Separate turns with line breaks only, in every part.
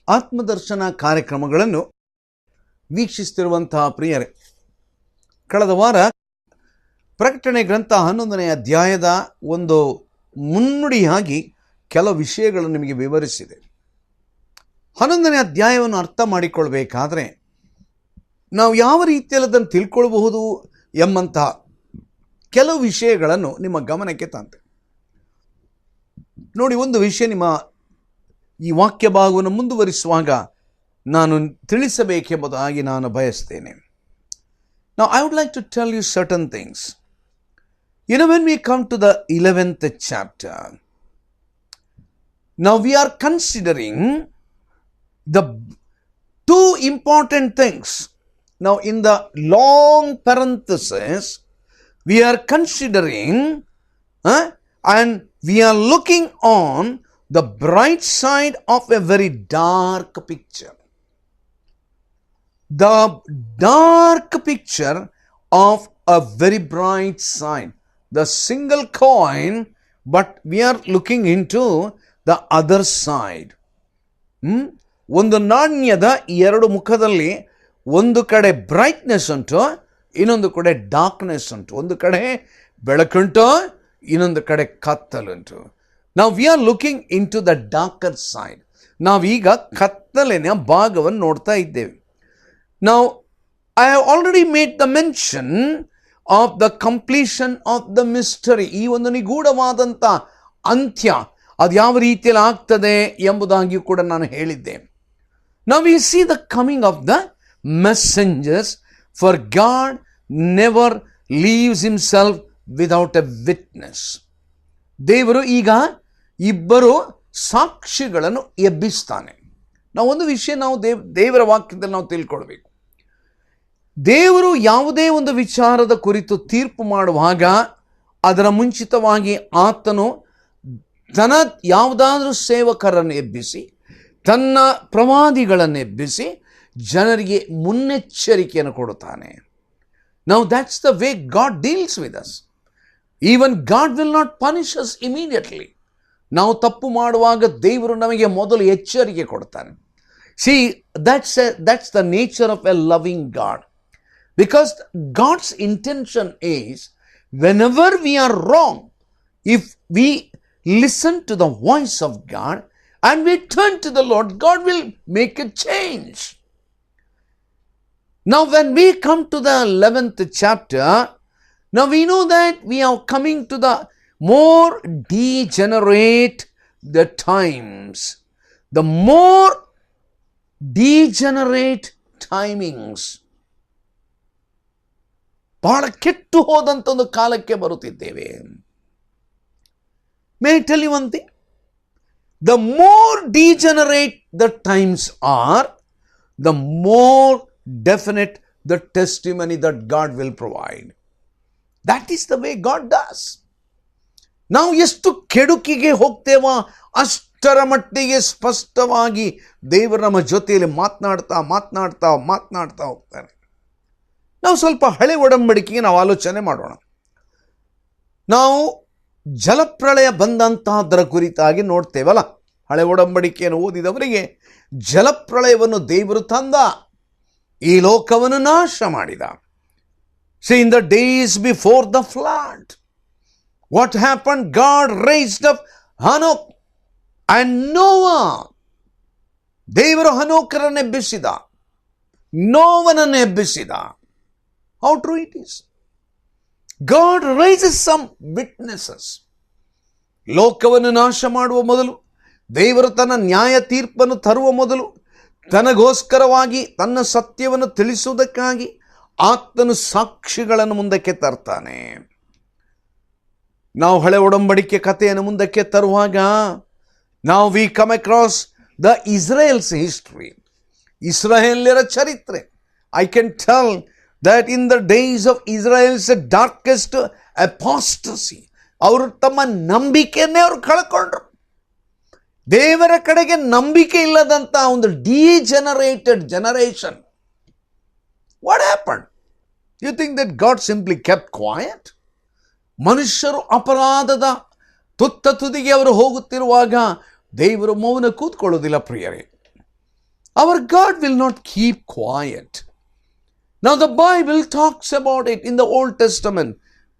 ಆತ್ಮದರ್ಶನ ಕಾರ್ಯಕ್ರಮಗಳನ್ನು ವೀಕ್ಷಿಸುತ್ತಿರುವಂತಹ ಪ್ರಿಯರೇ, ಕಳೆದ ವಾರ ಪ್ರಕಟಣೆ ಗ್ರಂಥ 11ನೇ ಅಧ್ಯಾಯದ ಒಂದು ಮುನ್ನುಡಿಯಾಗಿ ಕೆಲವು ವಿಷಯಗಳನ್ನು ನಿಮಗೆ ವಿವರಿಸಿದೆ. 11ನೇ ಅಧ್ಯಾಯವನ್ನು ಅರ್ಥ ಮಾಡಿಕೊಳ್ಬೇಕಾದ್ರೆ ನಾವು ಯಾವ ರೀತಿಯಲ್ಲಿ ಅದನ್ನು ತಿಳ್ಕೊಳ್ಬಹುದು ಎಂಬಂತಹ ಕೆಲವು ವಿಷಯಗಳನ್ನು ನಿಮ್ಮ ಗಮನಕ್ಕೆ ತಂದೆ. ನೋಡಿ, ಒಂದು ವಿಷಯ ನಿಮ್ಮ ಈ ವಾಕ್ಯ ಭಾಗವನ್ನು ಮುಂದುವರಿಸುವಾಗ ನಾನು ತಿಳಿಸಬೇಕೆಂಬುದಾಗಿ ನಾನು ಬಯಸ್ತೇನೆ. Now I would like to tell you certain things. When we come to the 11th chapter, now we are considering the two important things. Now in the long parenthesis, we are considering and we are looking on the bright side of a very dark picture. The dark picture of a very bright side. The single coin, but we are looking into the other side. ಒಂದು ನಾಣ್ಯದ ಎರಡು ಮುಖದಲ್ಲಿ ಒಂದು ಕಡೆ brightness ಉಂಟು, ಇನ್ನೊಂದು ಕಡೆ darkness ಉಂಟು. ಒಂದು ಕಡೆ ಬೆಳಕುಂಟು, ಇನ್ನೊಂದು ಕಡೆ ಕತ್ತಲುಂಟು. ನಾವು we are looking into the darker side. ನಾವೀಗ ಕತ್ತಲಿನ ಭಾಗವನ್ನು ನೋಡ್ತಾ ಇದ್ದೇವೆ. Now, I have already made the mention of the completion of the mystery. ಈ ಒಂದು ನಿಗೂಢವಾದಂಥ ಅಂತ್ಯ ಅದು ಯಾವ ರೀತಿಯಲ್ಲಿ ಆಗ್ತದೆ ಎಂಬುದಾಗಿಯೂ ಕೂಡ ನಾನು ಹೇಳಿದ್ದೆ. Now we see the coming of the messengers, for God never leaves himself without a witness. ದೇವರು ಈಗ ಇಬ್ಬರು ಸಾಕ್ಷಿಗಳನ್ನು ಎಬ್ಬಿಸ್ತಾನೆ. ನಾವು ಒಂದು ವಿಷಯ ನಾವು ದೇವರ ವಾಕ್ಯದಲ್ಲಿ ನಾವು ತಿಳ್ಕೊಳ್ಬೇಕು. ದೇವರು ಯಾವುದೇ ಒಂದು ವಿಚಾರದ ಕುರಿತು ತೀರ್ಪು ಮಾಡುವಾಗ ಅದರ ಮುಂಚಿತವಾಗಿ ಆತನು ತನ್ನ ಯಾವುದಾದ್ರೂ ಸೇವಕರನ್ನು ಎಬ್ಬಿಸಿ, ತನ್ನ ಪ್ರವಾದಿಗಳನ್ನು ಎಬ್ಬಿಸಿ ಜನರಿಗೆ ಮುನ್ನೆಚ್ಚರಿಕೆಯನ್ನು ಕೊಡುತ್ತಾನೆ. Now that's the way God deals with us. Even God will not punish us immediately. ನಾವು ತಪ್ಪು ಮಾಡುವಾಗ ದೇವರು ನಮಗೆ ಮೊದಲು ಎಚ್ಚರಿಕೆ ಕೊಡ್ತಾನೆ. See, that's the nature of a loving God. Because God's intention is, whenever we are wrong, if we listen to the voice of God and we turn to the Lord, God will make a change. Now when we come to the 11th chapter, now we know that we are coming to the more degenerate the times, the more degenerate timings. ಬಹಳ ಕೆಟ್ಟು ಹೋದಂಥ ಒಂದು ಕಾಲಕ್ಕೆ ಬರುತ್ತಿದ್ದೇವೆ. May I tell you one thing? The more degenerate the times are, the more definite the testimony that God will provide. That is the way God does. ನಾವು ಎಷ್ಟು ಕೆಡುಕಿಗೆ ಹೋಗ್ತೇವೋ ಅಷ್ಟರ ಮಟ್ಟಿಗೆ ಸ್ಪಷ್ಟವಾಗಿ ದೇವರು ನಮ್ಮ ಜೊತೆಯಲ್ಲಿ ಮಾತನಾಡ್ತಾ ಹೋಗ್ತಾರೆ. ನಾವು ಸ್ವಲ್ಪ ಹಳೆ ಒಡಂಬಡಿಕೆಗೆ ನಾವು ಆಲೋಚನೆ ಮಾಡೋಣ. ನಾವು ಜಲಪ್ರಳಯ ಬಂದಂತಹದರ ಕುರಿತಾಗಿ ನೋಡ್ತೇವಲ್ಲ, ಹಳೆ ಒಡಂಬಡಿಕೆಯನ್ನು ಓದಿದವರಿಗೆ ಜಲಪ್ರಳಯವನ್ನು ದೇವರು ತಂದ, ಈ ಲೋಕವನ್ನು ನಾಶ ಮಾಡಿದ. See, in the days before the flood, what happened? God raised up Hanok and Noah. ದೇವರು ಹನೋಕರನ್ನು ಎಬ್ಬಿಸಿದ, ನೋವನನ್ನು ಎಬ್ಬಿಸಿದ. How true it is. God raises some witnesses. ಲೋಕವನ್ನು ನಾಶ ಮಾಡುವ ಮೊದಲು, ದೇವರು ತನ್ನ ನ್ಯಾಯ ತೀರ್ಪನ್ನು ತರುವ ಮೊದಲು, ತನಗೋಸ್ಕರವಾಗಿ ತನ್ನ ಸತ್ಯವನ್ನು ತಿಳಿಸುವುದಕ್ಕಾಗಿ ಆತನು ಸಾಕ್ಷಿಗಳನ್ನು ಮುಂದಕ್ಕೆ ತರ್ತಾನೆ. ನಾವು ಹಳೆ ಒಡಂಬಡಿಕೆ ಕಥೆಯನ್ನು ಮುಂದಕ್ಕೆ ತರುವಾಗ ನಾವು we come across the Israel's history, ಇಸ್ರಾಯೇಲ್ಯರ ಚರಿತ್ರೆ. I can tell that in the days of Israel's darkest apostasy, ಅವರು ತಮ್ಮ ನಂಬಿಕೆಯನ್ನೇ ಅವರು ಕಳ್ಕೊಂಡ್ರು. ದೇವರ ಕಡೆಗೆ ನಂಬಿಕೆ ಇಲ್ಲದಂಥ ಒಂದು degenerated generation. What happened? You think that God simply kept quiet? ಮನುಷ್ಯರು ಅಪರಾಧದ ತುತ್ತ ತುದಿಗೆ ಅವರು ಹೋಗುತ್ತಿರುವಾಗ ದೇವರು ಮೌನ ಕೂತ್ಕೊಳ್ಳೋದಿಲ್ಲ ಪ್ರಿಯರೇ. Our God will not keep quiet. Now the Bible talks about it in the Old Testament.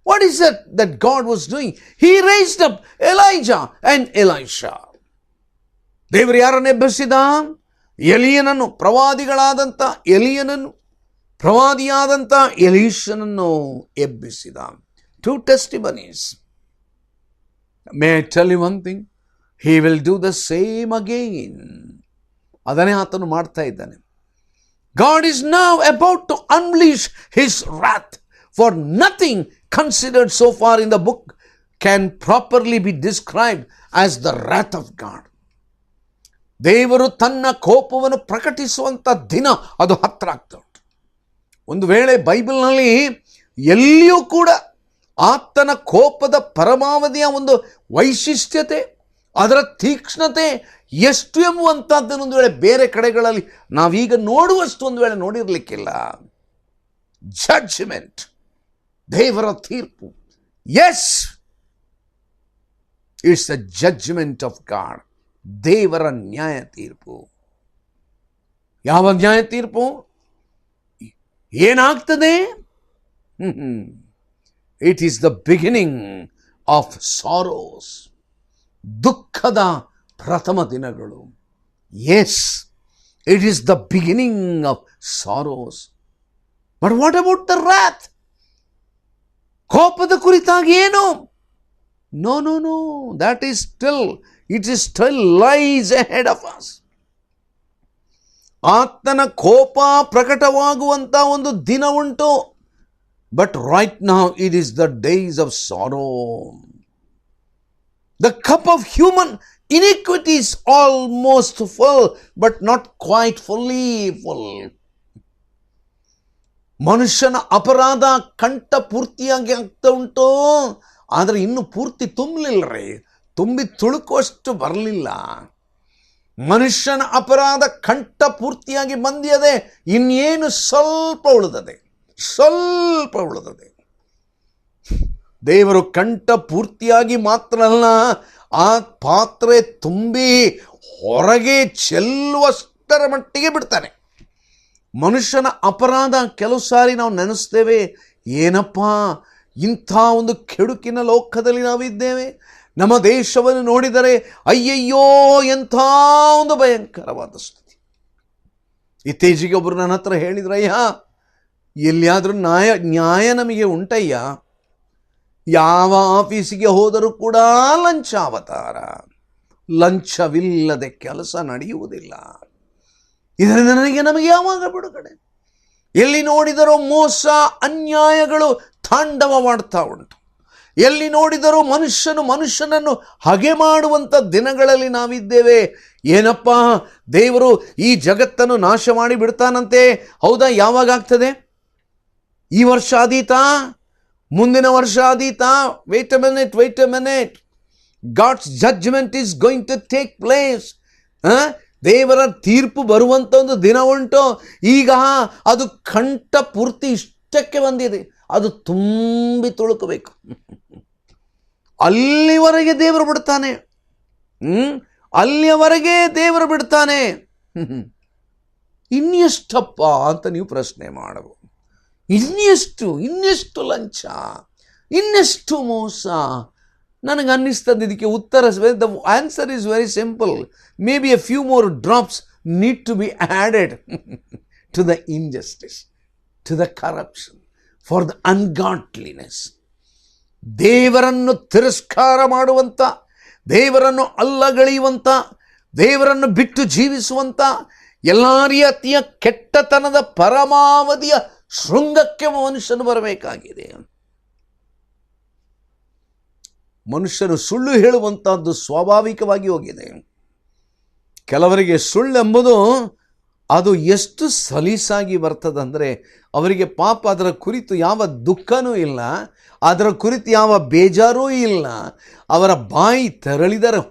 What is it that God was doing? He raised up Elijah and Elisha. ದೇವರು ಯಾರನ್ನು ಎಬ್ಬಿಸಿದ? ಎಲಿಯನನ್ನು, ಪ್ರವಾದಿಗಳಾದಂಥ ಎಲಿಯನನ್ನು, ಪ್ರವಾದಿಯಾದಂಥ ಎಲೀಷನನ್ನು ಎಬ್ಬಿಸಿದ. 2 testimonies. May I tell you one thing? He will do the same again. ಅದನ್ನೇ ಆತನು ಮಾಡ್ತಾ ಇದ್ದಾನೆ. God is now about to unleash His wrath, for nothing considered so far in the book can properly be described as the wrath of God. ದೇವರು ತನ್ನ ಕೋಪವನ್ನು ಪ್ರಕಟಿಸುವಂಥ ದಿನ ಅದು ಹತ್ತಿರ ಆಗ್ತಾ ಉಂಟು. ಒಂದು ವೇಳೆ ಬೈಬಲ್ನಲ್ಲಿ ಎಲ್ಲಿಯೂ ಕೂಡ ಆತನ ಕೋಪದ ಪರಮಾವಧಿಯ ಒಂದು ವೈಶಿಷ್ಟ್ಯತೆ, ಅದರ ತೀಕ್ಷ್ಣತೆ ಎಷ್ಟು ಎಂಬುವಂಥದ್ದನ್ನು ಒಂದು ವೇಳೆ ಬೇರೆ ಕಡೆಗಳಲ್ಲಿ ನಾವೀಗ ನೋಡುವಷ್ಟು ಒಂದು ವೇಳೆ ನೋಡಿರಲಿಕ್ಕಿಲ್ಲ. ಜಡ್ಜ್ಮೆಂಟ್, ದೇವರ ತೀರ್ಪು. Yes, it's the judgment of God. ದೇವರ ನ್ಯಾಯ ತೀರ್ಪು. ಯಾವ ನ್ಯಾಯ ತೀರ್ಪು? ಏನಾಗ್ತದೆ? It is the beginning of sorrows. ದುಃಖದ ಪ್ರಥಮ ದಿನಗಳು. Yes, it is the beginning of sorrows. But what about the wrath? ಕೋಪದ ಕುರಿತಾಗಿ ಏನು? No no no, that is still, it is still lies ahead of us. ಆತನ ಕೋಪ ಪ್ರಕಟವಾಗುವಂಥ ಒಂದು ದಿನ ಉಂಟು. But right now it is the days of sorrow. The cup of human iniquity is almost full, but not quite fully full. ಮನುಷ್ಯನ ಅಪರಾಧ ಕಂಠ ಪೂರ್ತಿಯಾಗಿ ಆಗ್ತಾ ಉಂಟು, ಆದರೆ ಇನ್ನು ಪೂರ್ತಿ ತುಂಬಲಿಲ್ಲ ರೀ, ತುಂಬಿ ತುಳುಕುವಷ್ಟು ಬರಲಿಲ್ಲ. ಮನುಷ್ಯನ ಅಪರಾಧ ಕಂಠ ಪೂರ್ತಿಯಾಗಿ ಬಂದಿದೆ, ಇನ್ನೇನು ಸ್ವಲ್ಪ ಉಳಿದದೆ, ಸ್ವಲ್ಪ ಉಳಿದದೆ. ದೇವರು ಕಂಠ ಪೂರ್ತಿಯಾಗಿ ಮಾತ್ರ ಅಲ್ಲ, ಆ ಪಾತ್ರೆ ತುಂಬಿ ಹೊರಗೆ ಚೆಲ್ಲುವಷ್ಟರ ಮಟ್ಟಿಗೆ ಬಿಡ್ತಾನೆ. ಮನುಷ್ಯನ ಅಪರಾಧ ಕೆಲವು ಸಾರಿ ನಾವು ನೆನೆಸ್ತೇವೆ, ಏನಪ್ಪ ಇಂಥ ಒಂದು ಕೆಡುಕಿನ ಲೋಕದಲ್ಲಿ ನಾವಿದ್ದೇವೆ. ನಮ್ಮ ದೇಶವನ್ನು ನೋಡಿದರೆ ಅಯ್ಯಯ್ಯೋ ಎಂಥ ಒಂದು ಭಯಂಕರವಾದ ಸ್ಥಿತಿ. ಇತ್ತೀಚೆಗೆ ಒಬ್ಬರು ನನ್ನ ಹತ್ರ ಹೇಳಿದ್ರಯ್ಯ, ಎಲ್ಲಿಯಾದರೂ ನ್ಯಾಯ ನಮಗೆ ಉಂಟಯ್ಯ, ಯಾವ ಆಫೀಸಿಗೆ ಹೋದರೂ ಕೂಡ ಲಂಚಾವತಾರ, ಲಂಚವಿಲ್ಲದೆ ಕೆಲಸ ನಡೆಯುವುದಿಲ್ಲ. ಇದರಿಂದ ನಮಗೆ ಯಾವಾಗ ಬಿಡುಗಡೆ? ಎಲ್ಲಿ ನೋಡಿದರೂ ಮೋಸ ಅನ್ಯಾಯಗಳು ತಾಂಡವವಾಡ್ತಾ ಉಂಟು. ಎಲ್ಲಿ ನೋಡಿದರೂ ಮನುಷ್ಯನನ್ನು ಹಗೆ ಮಾಡುವಂಥ ದಿನಗಳಲ್ಲಿ ನಾವಿದ್ದೇವೆ. ಏನಪ್ಪ, ದೇವರು ಈ ಜಗತ್ತನ್ನು ನಾಶ ಮಾಡಿ ಬಿಡ್ತಾನಂತೆ. ಹೌದಾ? ಯಾವಾಗ ಆಗ್ತದೆ? ಈ ವರ್ಷ ಆದೀತಾ? ಮುಂದಿನ ವರ್ಷ ಆದೀತಾ? Wait a minute. God's judgement is going to take place. ದೇವರ ತೀರ್ಪು ಬರುವಂಥ ಒಂದು ದಿನ ಉಂಟು. ಈಗ ಅದು ಕಂಠ ಪೂರ್ತಿ ಇಷ್ಟಕ್ಕೆ ಬಂದಿದೆ, ಅದು ತುಂಬಿ ತುಳುಕಬೇಕು. ಅಲ್ಲಿವರೆಗೆ ದೇವರು ಬಿಡ್ತಾನೆ. ಅಲ್ಲಿಯವರೆಗೆ ದೇವರು ಬಿಡ್ತಾನೆ. ಇನ್ನೆಷ್ಟಪ್ಪ ಅಂತ ನೀವು ಪ್ರಶ್ನೆ ಮಾಡಬಹುದು. ಇನ್ನೆಷ್ಟು ಲಂಚ, ಇನ್ನೆಷ್ಟು ಮೋಸ. ನನಗೆ ಅನ್ನಿಸ್ತದೆ ಇದಕ್ಕೆ ಉತ್ತರ, the answer is very simple. Maybe a few more drops need to be added to the injustice, to the corruption, for the ungodliness. ದೇವರನ್ನು ತಿರಸ್ಕಾರ ಮಾಡುವಂಥ, ದೇವರನ್ನು ಅಲ್ಲಗಳೆಯುವಂಥ, ದೇವರನ್ನು ಬಿಟ್ಟು ಜೀವಿಸುವಂಥ ಎಲ್ಲ ರೀತಿಯ ಕೆಟ್ಟತನದ ಪರಮಾವಧಿಯ ಶೃಂಗಕ್ಕೆ ಮನುಷ್ಯನು ಬರಬೇಕಾಗಿದೆ. ಮನುಷ್ಯನು ಸುಳ್ಳು ಹೇಳುವಂಥದ್ದು ಸ್ವಾಭಾವಿಕವಾಗಿ ಹೋಗಿದೆ. ಕೆಲವರಿಗೆ ಸುಳ್ಳೆಂಬುದು ಅದು ಎಷ್ಟು ಸಲೀಸಾಗಿ ಬರ್ತದಂದರೆ, ಅವರಿಗೆ ಪಾಪ ಅದರ ಕುರಿತು ಯಾವ ದುಃಖನೂ ಇಲ್ಲ, ಅದರ ಕುರಿತು ಯಾವ ಬೇಜಾರೂ ಇಲ್ಲ. ಅವರ ಬಾಯಿ ತೆರಳಿದರೆ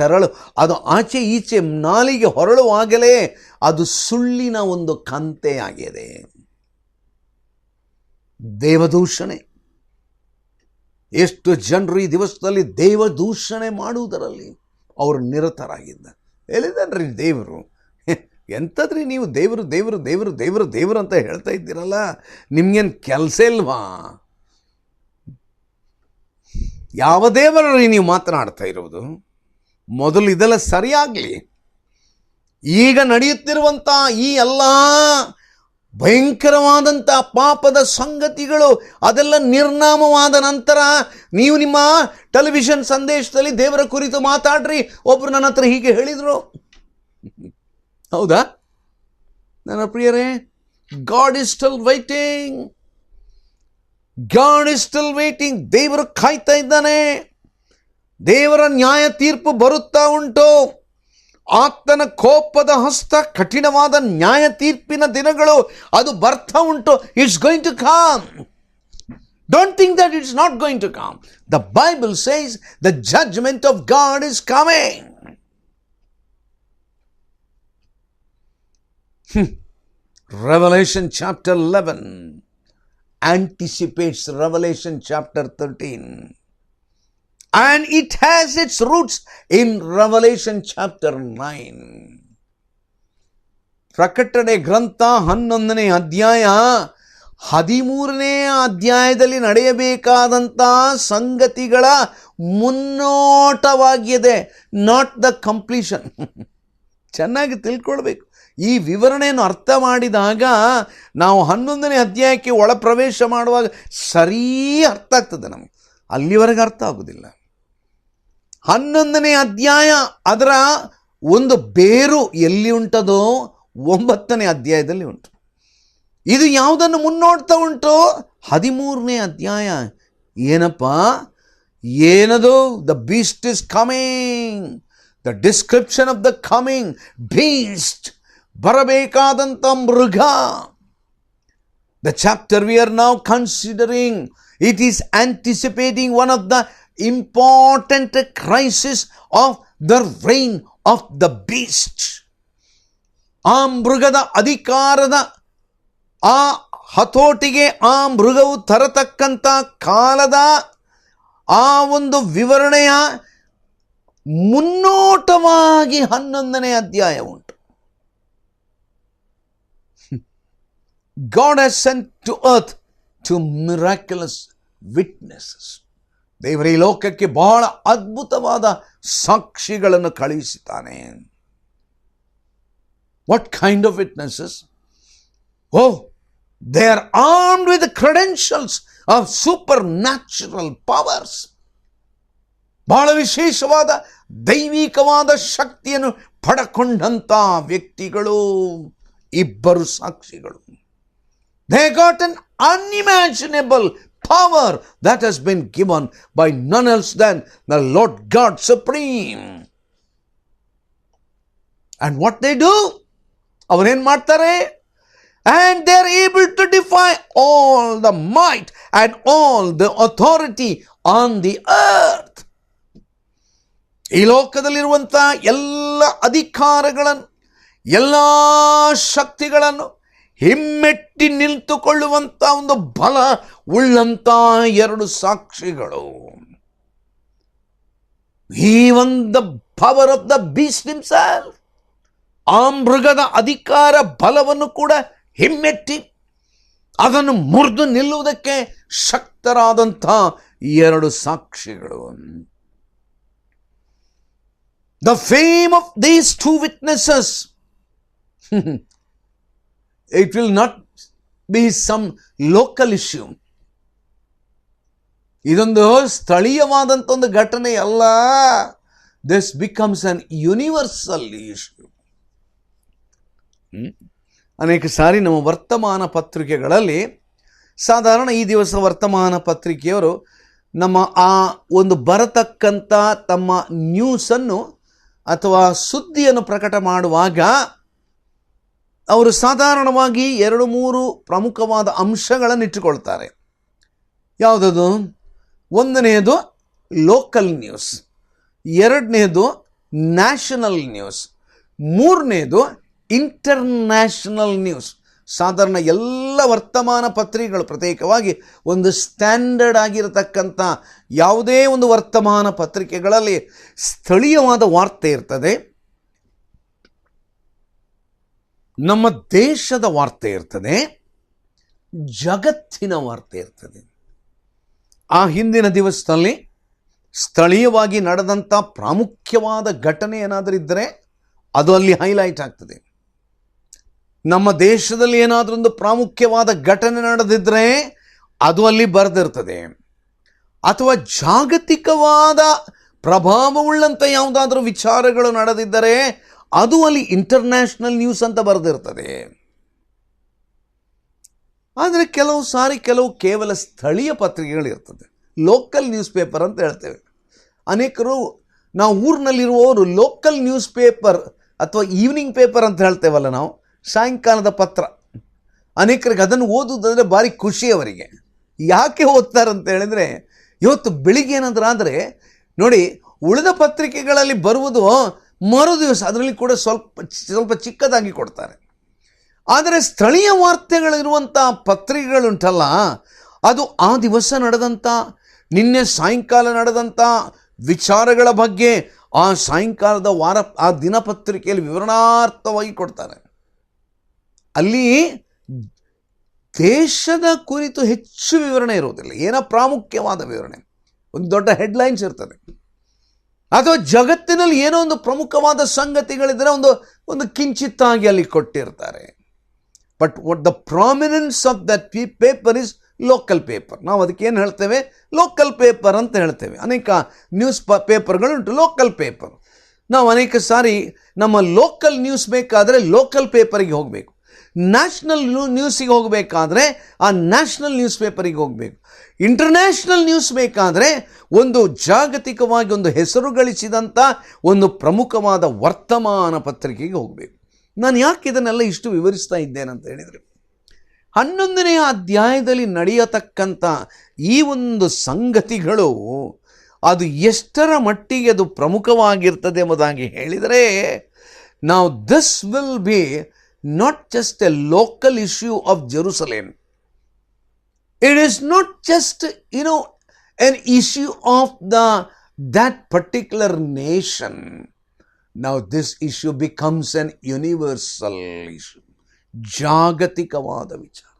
ತೆರಳು, ಅದು ಆಚೆ ಈಚೆ ನಾಲಿಗೆ ಹೊರಳುವಾಗಲೇ ಅದು ಸುಳ್ಳಿನ ಒಂದು ಕಂತೆ ಆಗಿದೆ. ದೇವದೂಷಣೆ. ಎಷ್ಟು ಜನರು ಈ ದಿವಸದಲ್ಲಿ ದೇವದೂಷಣೆ ಮಾಡುವುದರಲ್ಲಿ ಅವರು ನಿರತರಾಗಿದ್ದಾರೆ. ಎಲ್ಲಿದ್ದಾನ್ರಿ ದೇವರು? ಎಂಥದ್ರಿ ನೀವು ದೇವರು ದೇವರು ದೇವರು ದೇವರು ದೇವರು ಅಂತ ಹೇಳ್ತಾ ಇದ್ದೀರಲ್ಲ, ನಿಮ್ಗೇನು ಕೆಲಸ ಇಲ್ವಾ? ಯಾವ ದೇವರಲ್ಲಿ ನೀವು ಮಾತನಾಡ್ತಾ ಇರೋದು? ಮೊದಲು ಇದೆಲ್ಲ ಸರಿಯಾಗಲಿ. ಈಗ ನಡೆಯುತ್ತಿರುವಂಥ ಈ ಎಲ್ಲ ಭಯಂಕರವಾದಂಥ ಪಾಪದ ಸಂಗತಿಗಳು ಅದೆಲ್ಲ ನಿರ್ನಾಮವಾದ ನಂತರ ನೀವು ನಿಮ್ಮ ಟೆಲಿವಿಷನ್ ಸಂದೇಶದಲ್ಲಿ ದೇವರ ಕುರಿತು ಮಾತಾಡ್ರಿ. ಒಬ್ರು ನನ್ನ ಹತ್ರ ಹೀಗೆ ಹೇಳಿದರು. ಹೌದಾ ನನ್ನ ಪ್ರಿಯರೇ? God is still waiting. God is still waiting. ದೇವರು ಕಾಯ್ತಾ ಇದ್ದಾನೆ. ದೇವರ ನ್ಯಾಯ ತೀರ್ಪು ಬರುತ್ತಾ ಉಂಟು. ಆತನ ಕೋಪದ ಹಸ್ತ, ಕಠಿಣವಾದ ನ್ಯಾಯ ತೀರ್ಪಿನ ದಿನಗಳು ಅದು ಬರ್ತಾ ಉಂಟು. It's going to come. Don't think that it's not going to come. The Bible says the judgment of God is coming. Revelation chapter 11 anticipates Revelation chapter 13. And it has its roots in Revelation chapter 9. ಪ್ರಕಟಣೆ ಗ್ರಂಥ 11ನೇ ಅಧ್ಯಾಯ 13ನೇ ಅಧ್ಯಾಯದಲ್ಲಿ ನಡೆಯಬೇಕಾದಂಥ ಸಂಗತಿಗಳ ಮುನ್ನೋಟವಾಗಿದೆ, not the completion. ಚೆನ್ನಾಗಿ ತಿಳ್ಕೊಳ್ಬೇಕು. ಈ ವಿವರಣೆಯನ್ನು ಅರ್ಥ ಮಾಡಿದಾಗ ನಾವು 11ನೇ ಅಧ್ಯಾಯಕ್ಕೆ ಒಳ ಪ್ರವೇಶ ಮಾಡುವಾಗ ಸರಿ ಅರ್ಥ ಆಗ್ತದೆ ನಮಗೆ. ಅಲ್ಲಿವರೆಗೆ ಅರ್ಥ ಆಗೋದಿಲ್ಲ. 11ನೇ ಅಧ್ಯಾಯ ಅದರ ಒಂದು ಬೇರು ಎಲ್ಲಿ ಉಂಟದೋ 9ನೇ ಅಧ್ಯಾಯದಲ್ಲಿ ಉಂಟು. ಇದು ಯಾವುದನ್ನು ಮುನ್ನೋಡ್ತಾ ಉಂಟು? 13ನೇ ಅಧ್ಯಾಯ. ಏನಪ್ಪ? ಏನದು? The beast is coming. The description of the coming beast, ಬರಬೇಕಾದಂಥ ಮೃಗ. The chapter we are now considering, it is anticipating one of the important crisis of the reign of the beast. ಆ ಮೃಗದ ಅಧಿಕಾರದ ಆ ಹತೋಟಿಗೆ ಆ ಮೃಗವು ತರತಕ್ಕಂಥ ಕಾಲದ ಆ ಒಂದು ವಿವರಣೆಯ ಮುನ್ನೋಟವಾಗಿ 11ನೇ ಅಧ್ಯಾಯ ಉಂಟು. God has sent to earth two miraculous witnesses. ದೇವರ ಈ ಲೋಕಕ್ಕೆ ಬಹಳ ಅದ್ಭುತವಾದ ಸಾಕ್ಷಿಗಳನ್ನು ಕಳುಹಿಸುತ್ತಾನೆ. What kind of witnesses? Oh, they are armed with the credentials of supernatural powers. ಬಹಳ ವಿಶೇಷವಾದ ದೈವಿಕವಾದ ಶಕ್ತಿಯನ್ನು ಪಡಕೊಂಡಂಥ ವ್ಯಕ್ತಿಗಳು, ಇಬ್ಬರು ಸಾಕ್ಷಿಗಳು. They got an unimaginable power that has been given by none else than the Lord God Supreme. And what they do? ಅವರೇನು ಮಾಡ್ತಾರೆ? And they are able to defy all the might and all the authority on the earth. ಈ ಲೋಕದಲ್ಲಿರುವಂಥ ಎಲ್ಲ ಅಧಿಕಾರಗಳನ್ನು, ಎಲ್ಲ ಶಕ್ತಿಗಳನ್ನು ಹಿಮ್ಮೆಟ್ಟಿ ನಿಂತುಕೊಳ್ಳುವಂಥ ಒಂದು ಬಲ ಉಳ್ಳಂಥ ಎರಡು ಸಾಕ್ಷಿಗಳು. Even the power of the beast himself, ಆ ಮೃಗದ ಅಧಿಕಾರ ಬಲವನ್ನು ಕೂಡ ಹಿಮ್ಮೆಟ್ಟಿ ಅದನ್ನು ಮುರಿದು ನಿಲ್ಲುವುದಕ್ಕೆ ಶಕ್ತರಾದಂಥ ಎರಡು ಸಾಕ್ಷಿಗಳು. The fame of these two witnesses, it will not be some local issue. ಇದೊಂದು ಸ್ಥಳೀಯವಾದಂಥ ಒಂದು ಘಟನೆ ಅಲ್ಲ. This becomes an universal issue. ಅನೇಕ ಸಾರಿ ನಮ್ಮ ವರ್ತಮಾನ ಪತ್ರಿಕೆಗಳಲ್ಲಿ, ಸಾಧಾರಣ ಈ ದಿವಸ ವರ್ತಮಾನ ಪತ್ರಿಕೆಯವರು ನಮ್ಮ ಆ ಒಂದು ಬರತಕ್ಕಂಥ ತಮ್ಮ ನ್ಯೂಸನ್ನು ಅಥವಾ ಸುದ್ದಿಯನ್ನು ಪ್ರಕಟ ಮಾಡುವಾಗ ಅವರು ಸಾಧಾರಣವಾಗಿ 2-3 ಪ್ರಮುಖವಾದ ಅಂಶಗಳನ್ನು ಇಟ್ಟುಕೊಳ್ತಾರೆ. ಯಾವುದದು? ಒಂದನೆಯದು ಲೋಕಲ್ ನ್ಯೂಸ್, ಎರಡನೇದು ನ್ಯಾಷನಲ್ ನ್ಯೂಸ್, ಮೂರನೇದು ಇಂಟರ್ನ್ಯಾಷನಲ್ ನ್ಯೂಸ್. ಸಾಧಾರಣ ಎಲ್ಲ ವರ್ತಮಾನ ಪತ್ರಿಕೆಗಳು ಪ್ರತ್ಯೇಕವಾಗಿ ಒಂದು ಸ್ಟ್ಯಾಂಡರ್ಡ್ ಆಗಿರತಕ್ಕಂಥ ಯಾವುದೇ ಒಂದು ವರ್ತಮಾನ ಪತ್ರಿಕೆಗಳಲ್ಲಿ ಸ್ಥಳೀಯವಾದ ವಾರ್ತೆ ಇರ್ತದೆ, ನಮ್ಮ ದೇಶದ ವಾರ್ತೆ ಇರ್ತದೆ, ಜಗತ್ತಿನ ವಾರ್ತೆ ಇರ್ತದೆ. ಆ ಹಿಂದಿನ ದಿವಸದಲ್ಲಿ ಸ್ಥಳೀಯವಾಗಿ ನಡೆದಂಥ ಪ್ರಾಮುಖ್ಯವಾದ ಘಟನೆ ಏನಾದರೂ ಇದ್ದರೆ ಅದು ಅಲ್ಲಿ ಹೈಲೈಟ್ ಆಗ್ತದೆ. ನಮ್ಮ ದೇಶದಲ್ಲಿ ಏನಾದರೂ ಒಂದು ಪ್ರಾಮುಖ್ಯವಾದ ಘಟನೆ ನಡೆದಿದ್ದರೆ ಅದು ಅಲ್ಲಿ ಬರೆದಿರ್ತದೆ. ಅಥವಾ ಜಾಗತಿಕವಾದ ಪ್ರಭಾವವುಳ್ಳಂಥ ಯಾವುದಾದ್ರೂ ವಿಚಾರಗಳು ನಡೆದಿದ್ದರೆ ಅದು ಅಲ್ಲಿ ಇಂಟರ್ನ್ಯಾಷನಲ್ ನ್ಯೂಸ್ ಅಂತ ಬರೆದಿರ್ತದೆ. ಆದರೆ ಕೆಲವು ಸಾರಿ ಕೇವಲ ಸ್ಥಳೀಯ ಪತ್ರಿಕೆಗಳಿರ್ತದೆ, ಲೋಕಲ್ ನ್ಯೂಸ್ ಪೇಪರ್ ಅಂತ ಹೇಳ್ತೇವೆ. ಅನೇಕರು ನಾವು ಊರಿನಲ್ಲಿರುವವರು ಲೋಕಲ್ ನ್ಯೂಸ್ ಪೇಪರ್ ಅಥವಾ ಈವ್ನಿಂಗ್ ಪೇಪರ್ ಅಂತ ಹೇಳ್ತೇವಲ್ಲ ನಾವು, ಸಾಯಂಕಾಲದ ಪತ್ರ. ಅನೇಕರಿಗೆ ಅದನ್ನು ಓದುವುದಂದರೆ ಭಾರಿ ಖುಷಿ ಅವರಿಗೆ. ಯಾಕೆ ಓದ್ತಾರೆ ಅಂತ ಹೇಳಿದರೆ, ಇವತ್ತು ಬೆಳಿಗ್ಗೆ ಏನಾದರೂ ಆದರೆ ನೋಡಿ, ಉಳಿದ ಪತ್ರಿಕೆಗಳಲ್ಲಿ ಬರುವುದು ಮರು ದಿವಸ ಅದರಲ್ಲಿ ಕೂಡ ಸ್ವಲ್ಪ ಚಿಕ್ಕದಾಗಿ ಕೊಡ್ತಾರೆ. ಆದರೆ ಸ್ಥಳೀಯ ವಾರ್ತೆಗಳಿರುವಂಥ ಪತ್ರಿಕೆಗಳುಂಟಲ್ಲ, ಅದು ಆ ದಿವಸ ನಡೆದಂಥ, ನಿನ್ನೆ ಸಾಯಂಕಾಲ ನಡೆದಂಥ ವಿಚಾರಗಳ ಬಗ್ಗೆ ಆ ಸಾಯಂಕಾಲದ ಆ ದಿನಪತ್ರಿಕೆಯಲ್ಲಿ ವಿವರಣಾರ್ಥವಾಗಿ ಕೊಡ್ತಾರೆ. ಅಲ್ಲಿ ದೇಶದ ಕುರಿತು ಹೆಚ್ಚು ವಿವರಣೆ ಇರುವುದಿಲ್ಲ, ಏನೋ ಪ್ರಾಮುಖ್ಯವಾದ ವಿವರಣೆ, ಒಂದು ದೊಡ್ಡ ಹೆಡ್ಲೈನ್ಸ್ ಇರ್ತದೆ. ಅಥವಾ ಜಗತ್ತಿನಲ್ಲಿ ಏನೋ ಒಂದು ಪ್ರಮುಖವಾದ ಸಂಗತಿಗಳಿದ್ದರೆ ಒಂದು ಕಿಂಚಿತ್ತಾಗಿ ಅಲ್ಲಿ ಕೊಟ್ಟಿರ್ತಾರೆ. But what the prominence of that paper is local paper. ನಾವು ಅದಕ್ಕೆ ಏನು ಹೇಳ್ತೇವೆ? ಲೋಕಲ್ ಪೇಪರ್ ಅಂತ ಹೇಳ್ತೇವೆ. ಅನೇಕ ನ್ಯೂಸ್ ಪೇಪರ್ಗಳುಂಟು, ಲೋಕಲ್ ಪೇಪರ್. ನಾವು ಅನೇಕ ಸಾರಿ ನಮ್ಮ ಲೋಕಲ್ ನ್ಯೂಸ್ ಬೇಕಾದರೆ ಲೋಕಲ್ ಪೇಪರಿಗೆ ಹೋಗಬೇಕು, ನ್ಯಾಷನಲ್ ನ್ಯೂಸಿಗೆ ಹೋಗಬೇಕಾದ್ರೆ ಆ ನ್ಯಾಷನಲ್ ನ್ಯೂಸ್ ಪೇಪರಿಗೆ ಹೋಗಬೇಕು, ಇಂಟರ್ನ್ಯಾಷನಲ್ ನ್ಯೂಸ್ ಬೇಕಾದರೆ ಒಂದು ಜಾಗತಿಕವಾಗಿ ಒಂದು ಹೆಸರು ಗಳಿಸಿದಂಥ ಒಂದು ಪ್ರಮುಖವಾದ ವರ್ತಮಾನ ಪತ್ರಿಕೆಗೆ ಹೋಗಬೇಕು. ನಾನು ಯಾಕೆ ಇದನ್ನೆಲ್ಲ ಇಷ್ಟು ವಿವರಿಸ್ತಾ ಇದ್ದೇನೆ ಅಂತ ಹೇಳಿದರೆ, 11ನೇ ಅಧ್ಯಾಯದಲ್ಲಿ ನಡೆಯತಕ್ಕಂಥ ಈ ಒಂದು ಸಂಗತಿಗಳು ಅದು ಎಷ್ಟರ ಮಟ್ಟಿಗೆ ಅದು ಪ್ರಮುಖವಾಗಿರ್ತದೆ ಎಂಬುದಾಗಿ ಹೇಳಿದರೆ, ನಾವು this will be not just A local issue of Jerusalem. It is not just an issue of that particular nation. Now this issue becomes an universal issue. ಜಾಗತಿಕವಾದ ವಿಚಾರ.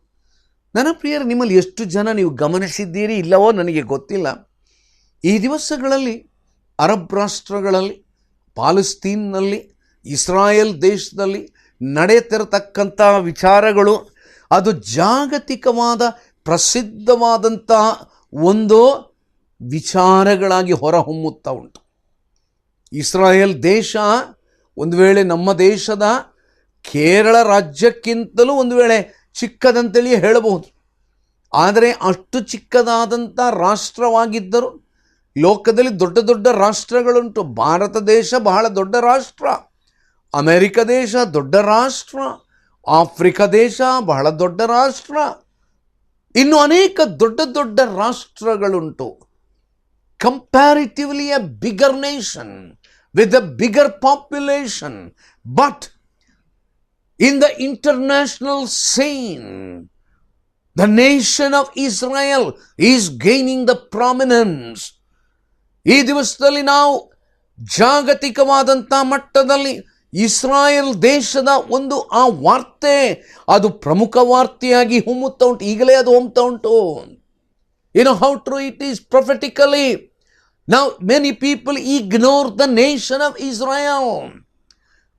ನನ್ನ ಪ್ರಿಯರು, ನಿಮ್ಮಲ್ಲಿ ಎಷ್ಟು ಜನ ನೀವು ಗಮನಿಸಿದ್ದೀರಿ ಇಲ್ಲವೋ ನನಗೆ ಗೊತ್ತಿಲ್ಲ, ಈ ದಿವಸಗಳಲ್ಲಿ ಅರಬ್ ರಾಷ್ಟ್ರಗಳಲ್ಲಿ, ಪಾಲಸ್ತೀನ್ನಲ್ಲಿ, ಇಸ್ರಾಯೇಲ್ ದೇಶದಲ್ಲಿ ನಡೆಯುತ್ತಿರತಕ್ಕಂಥ ವಿಚಾರಗಳು ಅದು ಜಾಗತಿಕವಾದ ಪ್ರಸಿದ್ಧವಾದಂತಹ ಒಂದು ವಿಚಾರಗಳಾಗಿ ಹೊರಹೊಮ್ಮುತ್ತಾ ಉಂಟು. ಇಸ್ರಾಯೇಲ್ ದೇಶ ಒಂದು ವೇಳೆ ನಮ್ಮ ದೇಶದ ಕೇರಳ ರಾಜ್ಯಕ್ಕಿಂತಲೂ ಒಂದು ವೇಳೆ ಚಿಕ್ಕದಂತೇಳಿ ಹೇಳಬಹುದು. ಆದರೆ ಅಷ್ಟು ಚಿಕ್ಕದಾದಂಥ ರಾಷ್ಟ್ರವಾಗಿದ್ದರೂ ಲೋಕದಲ್ಲಿ ದೊಡ್ಡ ದೊಡ್ಡ ರಾಷ್ಟ್ರಗಳುಂಟು. ಭಾರತ ದೇಶ ಬಹಳ ದೊಡ್ಡ ರಾಷ್ಟ್ರ, ಅಮೆರಿಕ ದೇಶ ದೊಡ್ಡ ರಾಷ್ಟ್ರ, ಆಫ್ರಿಕಾ ದೇಶ ಬಹಳ ದೊಡ್ಡ ರಾಷ್ಟ್ರ, ಇನ್ನು ಅನೇಕ ದೊಡ್ಡ ದೊಡ್ಡ ರಾಷ್ಟ್ರಗಳುಂಟು. Comparatively a bigger nation with a bigger population. But in the international scene, the nation of Israel is gaining the prominence. ಈ ದಿವಸದಲ್ಲಿ ನಾವು ಜಾಗತಿಕವಾದಂಥ ಮಟ್ಟದಲ್ಲಿ ಇಸ್ರಾಯೇಲ್ ದೇಶದ ಒಂದು ಆ ವಾರ್ತೆ ಅದು ಪ್ರಮುಖ ವಾರ್ತೆಯಾಗಿ ಹೊಮ್ಮುತ್ತಾ ಉಂಟು. ಈಗಲೇ ಅದು ಹೊಮ್ತಾ ಉಂಟು. You know how true it is prophetically. Now many people ignore the nation of Israel.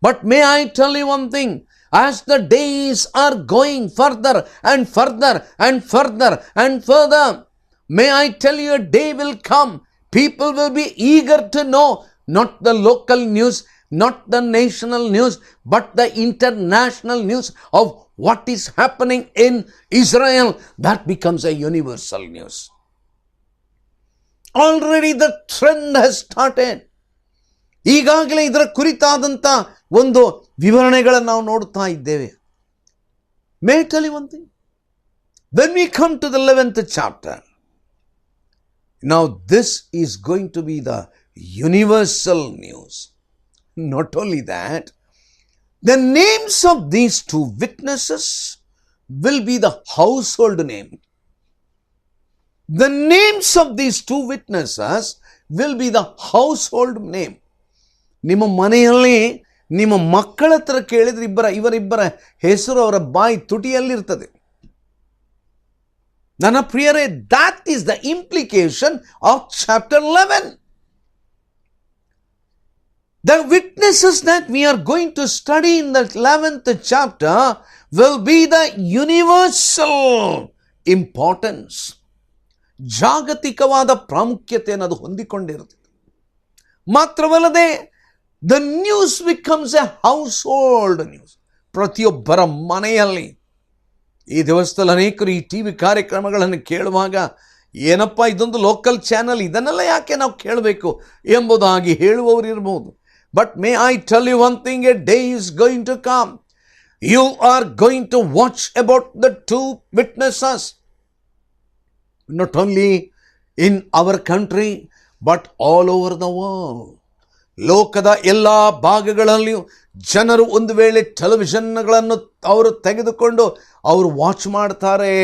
But may I tell you one thing, as the days are going further and further and further and further, may I tell you a day will come, people will be eager to know not the local news, not the national news, but the international news of what is happening in Israel. That becomes a universal news. Already the trend has started. ಈಗಾಗಲೇ ಇದರ ಕುರಿತಾದಂಥ ಒಂದು ವಿವರಣೆಗಳನ್ನು ನಾವು ನೋಡ್ತಾ ಇದ್ದೇವೆ. May I tell you one thing? When we come to the 11th chapter, now this is going to be the universal news. Not only that, the names of these two witnesses will be the household name. The names of these two witnesses will be the household name. ನಿಮ್ಮ ಮನೆಯಲ್ಲಿ ನಿಮ್ಮ ಮಕ್ಕಳ ಹತ್ರ ಕೇಳಿದ್ರೆ ಇವರಿಬ್ಬರ ಹೆಸರು ಅವರ ಬಾಯಿ ತುಟಿಯಲ್ಲಿರ್ತದೆ. ನನ್ನ ಪ್ರಿಯರೇ, that is the implication of chapter 11. The witnesses that we are going to study in the 11th chapter will be the universal importance. ಜಾಗತಿಕವಾದ ಪ್ರಾಮುಖ್ಯತೆಯನ್ನು ಅದು ಹೊಂದಿಕೊಂಡಿರುತ್ತದೆ. ಮಾತ್ರವಲ್ಲದೆ the news becomes a household news. ಪ್ರತಿಯೊಬ್ಬರ ಮನೆಯಲ್ಲಿ ಈ ದಿವಸದಲ್ಲಿ ಅನೇಕರು ಈ ಟಿ ವಿ ಕಾರ್ಯಕ್ರಮಗಳನ್ನು ಕೇಳುವಾಗ ಏನಪ್ಪ ಇದೊಂದು ಲೋಕಲ್ ಚಾನಲ್, ಇದನ್ನೆಲ್ಲ ಯಾಕೆ ನಾವು ಕೇಳಬೇಕು ಎಂಬುದಾಗಿ ಹೇಳುವವರು ಇರಬಹುದು. But may I tell you one thing, a day is going to come. You are going to watch about the two witnesses, not only in our country but all over the world. ಲೋಕದ ಎಲ್ಲ ಭಾಗಗಳಲ್ಲಿಯೂ ಜನರು ಒಂದು ವೇಳೆ ಟೆಲಿವಿಷನ್ಗಳನ್ನು ಅವರು ತೆಗೆದುಕೊಂಡು ಅವರು watch ಮಾಡ್ತಾರೆ.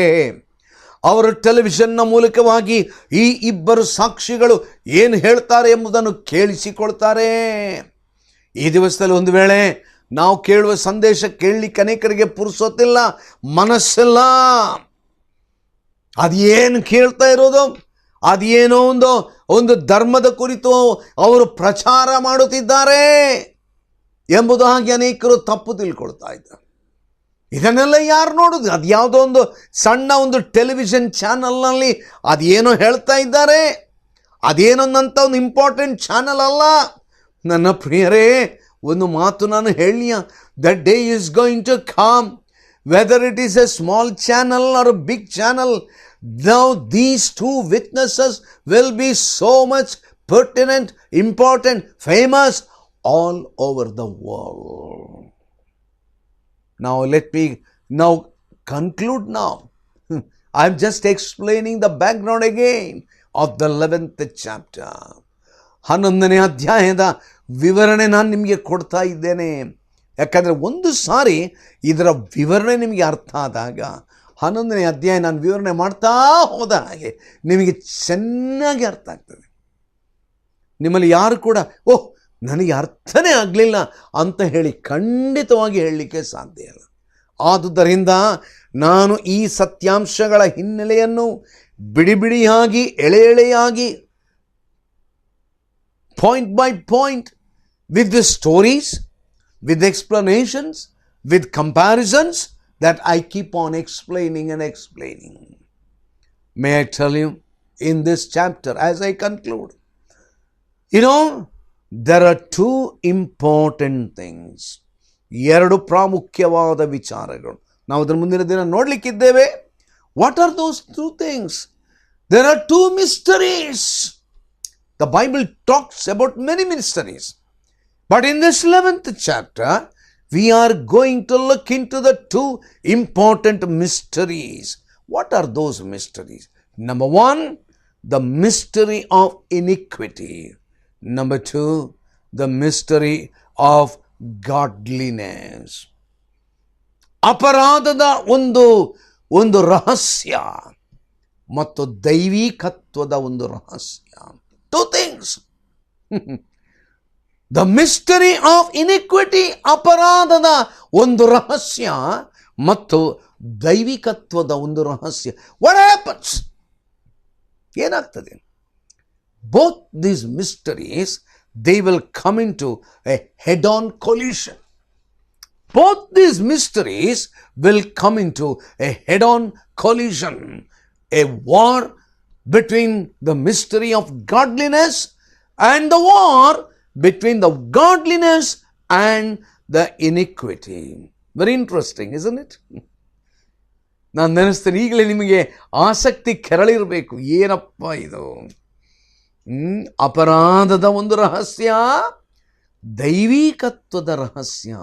ಅವರು ಟೆಲಿವಿಷನ್ನ ಮೂಲಕವಾಗಿ ಈ ಇಬ್ಬರು ಸಾಕ್ಷಿಗಳು ಏನು ಹೇಳ್ತಾರೆ ಎಂಬುದನ್ನು ಕೇಳಿಸಿಕೊಳ್ತಾರೆ. ಈ ದಿವಸದಲ್ಲಿ ಒಂದು ವೇಳೆ ನಾವು ಕೇಳುವ ಸಂದೇಶ ಕೇಳಲಿಕ್ಕೆ ಅನೇಕರಿಗೆ ಪುರುಸೊತ್ತಿಲ್ಲ, ಮನಸ್ಸಿಲ್ಲ. ಅದೇನು ಕೇಳ್ತಾ ಇರೋದು, ಅದೇನೋ ಒಂದು ಧರ್ಮದ ಕುರಿತು ಅವರು ಪ್ರಚಾರ ಮಾಡುತ್ತಿದ್ದಾರೆ ಎಂಬುದಾಗಿ ಅನೇಕರು ತಪ್ಪು ತಿಳ್ಕೊಳ್ತಾ ಇದ್ದಾರೆ. ಇದನ್ನೆಲ್ಲ ಯಾರು ನೋಡುದು? ಅದು ಯಾವುದೋ ಒಂದು ಸಣ್ಣ ಒಂದು ಟೆಲಿವಿಷನ್ ಚಾನಲ್ನಲ್ಲಿ ಅದೇನೋ ಹೇಳ್ತಾ ಇದ್ದಾರೆ, ಅದೇನೊಂದಂಥ ಒಂದು ಇಂಪಾರ್ಟೆಂಟ್ ಚಾನಲ್ ಅಲ್ಲ. ನನ್ನ ಪ್ರಿಯರೇ, ಒಂದು ಮಾತು ನಾನು ಹೇಳಿಯ, the day is going to come, whether it is a small channel or a big channel. Now these two witnesses will be so much pertinent, important, famous all over the world. Now let me conclude now. I'm just explaining the background again of the 11th chapter. 11ನೇ ಅಧ್ಯಾಯದ ವಿವರಣೆ ನಾನು ನಿಮಗೆ ಕೊಡ್ತಾ ಇದ್ದೇನೆ. ಯಾಕಂದರೆ ಒಂದು ಸಾರಿ ಇದರ ವಿವರಣೆ ನಿಮಗೆ ಅರ್ಥ ಆದಾಗ 11ನೇ ಅಧ್ಯಾಯ ನಾನು ವಿವರಣೆ ಮಾಡ್ತಾ ಹೋದ ಹಾಗೆ ನಿಮಗೆ ಚೆನ್ನಾಗಿ ಅರ್ಥ ಆಗ್ತದೆ. ನಿಮ್ಮಲ್ಲಿ ಯಾರು ಕೂಡ ನನಗೆ ಅರ್ಥನೇ ಆಗಲಿಲ್ಲ ಅಂತ ಹೇಳಿ ಖಂಡಿತವಾಗಿ ಹೇಳಲಿಕ್ಕೆ ಸಾಧ್ಯ ಇಲ್ಲ. ಆದುದರಿಂದ ನಾನು ಈ ಸತ್ಯಾಂಶಗಳ ಹಿನ್ನೆಲೆಯನ್ನು ಬಿಡಿಯಾಗಿ ಎಳೆಯಾಗಿ point by point, with the stories, with explanations, with comparisons, that I keep on explaining and explaining. May I tell you, in this chapter, as I conclude, there are two important things. ಎರಡು ಪ್ರಾಮುಖ್ಯವಾದ ವಿಚಾರಗಳು ನಾವು ಅದರ ಮುಂದಿನ ದಿನ ನೋಡಲಿಕ್ಕಿದ್ದೇವೆ. What are those two things? There are two mysteries. The Bible talks about many mysteries. But in this 11th chapter, we are going to look into the two important mysteries. What are those mysteries? Number one, the mystery of iniquity. Number two, the mystery of godliness. ಅಪರಾಧದ ಒಂದು ರಹಸ್ಯ ಮತ್ತು ದೈವಿಕತ್ವದ ಒಂದು ರಹಸ್ಯ. Two things. The mystery of iniquity, ಅಪರಾಧದ ಒಂದು ರಹಸ್ಯ ಮತ್ತು ದೈವಿಕತ್ವದ ಒಂದು ರಹಸ್ಯ. What happens? ಏನಾಗ್ತದೆ? Both these mysteries, they will come into a head-on collision. Both these mysteries will come into a head-on collision. A war between the mystery of godliness and the war between the godliness and the iniquity. Very interesting, isn't it? ನಾನು ನೆನೆಸ್ತೇನೆ, ಈಗಲೇ ನಿಮಗೆ ಆಸಕ್ತಿ ಕೆರಳಿರಬೇಕು. ಏನಪ್ಪ ಇದು? ಅಪರಾಧದ ಒಂದು ರಹಸ್ಯ, ದೈವಿಕತ್ವದ ರಹಸ್ಯ,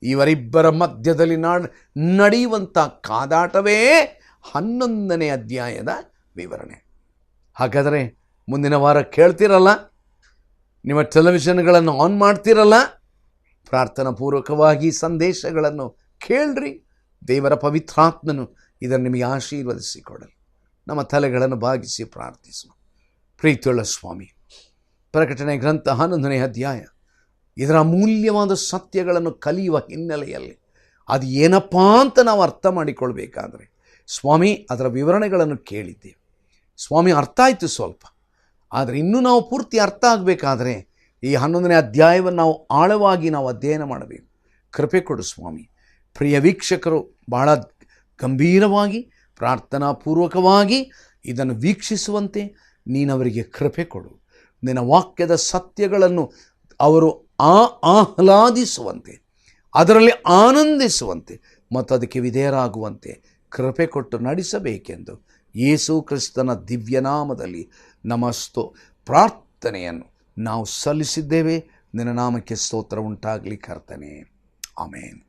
ಇವರಿಬ್ಬರ ಮಧ್ಯದಲ್ಲಿ ನಡೆಯುವಂಥ ಕಾದಾಟವೇ 11ನೇ ಅಧ್ಯಾಯದ ವಿವರಣೆ. ಹಾಗಾದರೆ ಮುಂದಿನ ವಾರ ಕೇಳ್ತಿರಲ್ಲ, ನಿಮ್ಮ ಟೆಲಿವಿಷನ್ಗಳನ್ನು ಆನ್ ಮಾಡ್ತಿರಲ್ಲ, ಪ್ರಾರ್ಥನಾ ಪೂರ್ವಕವಾಗಿ ಸಂದೇಶಗಳನ್ನು ಕೇಳ್ರಿ. ದೇವರ ಪವಿತ್ರಾತ್ಮನು ಇದನ್ನು ನಿಮಗೆ ಆಶೀರ್ವದಿಸಿಕೊಡಲಿ. ನಮ್ಮ ತಲೆಗಳನ್ನು ಬಾಗಿಸಿ ಪ್ರಾರ್ಥಿಸುವ. ಪ್ರೀತಿಯುಳ್ಳ ಸ್ವಾಮಿ, ಪ್ರಕಟಣೆ ಗ್ರಂಥ 11ನೇ ಅಧ್ಯಾಯ ಇದರ ಅಮೂಲ್ಯವಾದ ಸತ್ಯಗಳನ್ನು ಕಲಿಯುವ ಹಿನ್ನೆಲೆಯಲ್ಲಿ ಅದು ಏನಪ್ಪ ಅಂತ ನಾವು ಅರ್ಥ ಮಾಡಿಕೊಳ್ಬೇಕಾದ್ರೆ, ಸ್ವಾಮಿ ಅದರ ವಿವರಣೆಗಳನ್ನು ಕೇಳಿದ್ದೇವೆ ಸ್ವಾಮಿ, ಅರ್ಥ ಆಯಿತು ಸ್ವಲ್ಪ. ಆದರೆ ಇನ್ನೂ ನಾವು ಪೂರ್ತಿ ಅರ್ಥ ಆಗಬೇಕಾದ್ರೆ ಈ 11ನೇ ಅಧ್ಯಾಯವನ್ನು ನಾವು ಆಳವಾಗಿ ನಾವು ಅಧ್ಯಯನ ಮಾಡಬೇಕು. ಕೃಪೆ ಕೊಡು ಸ್ವಾಮಿ. ಪ್ರಿಯ ವೀಕ್ಷಕರು ಬಹಳ ಗಂಭೀರವಾಗಿ ಪ್ರಾರ್ಥನಾಪೂರ್ವಕವಾಗಿ ಇದನ್ನು ವೀಕ್ಷಿಸುವಂತೆ ನೀನವರಿಗೆ ಕೃಪೆ ಕೊಡು. ನಿನ್ನ ವಾಕ್ಯದ ಸತ್ಯಗಳನ್ನು ಅವರು ಆಹ್ಲಾದಿಸುವಂತೆ, ಅದರಲ್ಲಿ ಆನಂದಿಸುವಂತೆ ಮತ್ತು ಅದಕ್ಕೆ ವಿಧೇಯರಾಗುವಂತೆ ಕೃಪೆ ಕೊಟ್ಟು ನಡೆಸಬೇಕೆಂದು ಯೇಸು ಕ್ರಿಸ್ತನ ದಿವ್ಯನಾಮದಲ್ಲಿ ನಮಸ್ತು ಪ್ರಾರ್ಥನೆಯನ್ನು ನಾವು ಸಲ್ಲಿಸಿದ್ದೇವೆ. ನಿನ್ನ ನಾಮಕ್ಕೆ ಸ್ತೋತ್ರ ಉಂಟಾಗಲಿ ಕರ್ತನೇ. ಆಮೇನ್.